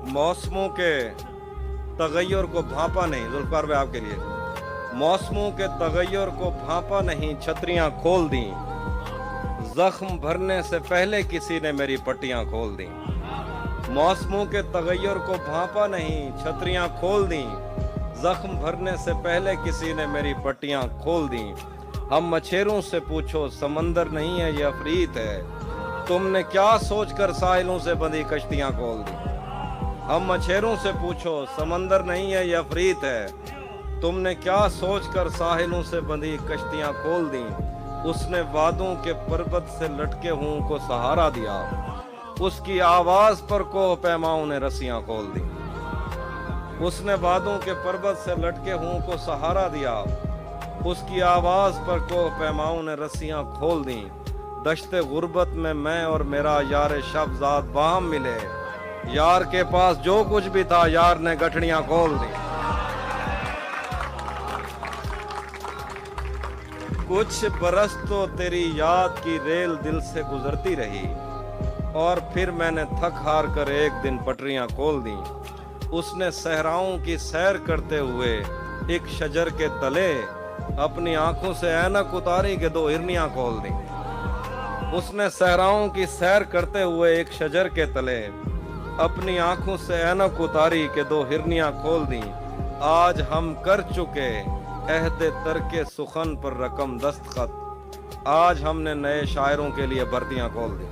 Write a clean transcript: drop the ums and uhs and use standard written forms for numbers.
मौसमों के तगय्युर को भांपा नहीं, जुल्फकार भाई आपके लिए, मौसमों के तगय्युर को भांपा नहीं, छतरियां खोल दी, जख्म भरने से पहले किसी ने मेरी पट्टियां खोल दी। मौसमों के तगय्युर को भांपा नहीं, छतरियां खोल दी, जख्म भरने से पहले किसी ने मेरी पट्टियां खोल दी। हम मछेरों से पूछो समंदर नहीं है ये अफरीत है, तुमने क्या सोचकर साहिलों से बंधी कश्तियां खोल दी। हम मछेरों से पूछो समंदर नहीं है ये अफरीत है, तुमने क्या सोचकर साहिलों से बंधी कश्तियां खोल दी। उसने वादों के पर्वत से लटके हुओं को सहारा दिया, उसकी आवाज पर कोह पैमाओं ने रस्सियां खोल दी। उसने वादों के पर्वत से लटके हुओं को सहारा दिया, उसकी आवाज पर कोह पैमाओं ने रस्सियां खोल दी। दश्ते गुर्बत में मैं और मेरा यार शब्जाद बाहम मिले, यार के पास जो कुछ भी था यार ने गठड़ियां खोल दी। कुछ बरस तो तेरी याद की रेल दिल से गुजरती रही, और फिर मैंने थक हार कर एक दिन पटरियां खोल दी। उसने सहराओं की सैर करते हुए एक शजर के तले अपनी आंखों से ऐनक उतारी के दो हिरनियां खोल दी। उसने सहराओं की सैर करते हुए एक शजर के तले अपनी आंखों से ऐनक उतारी के दो हिरनियां खोल दी। आज हम कर चुके अहदे तरके सुखन पर रकम दस्तखत, आज हमने नए शायरों के लिए भर्तियां खोल दी।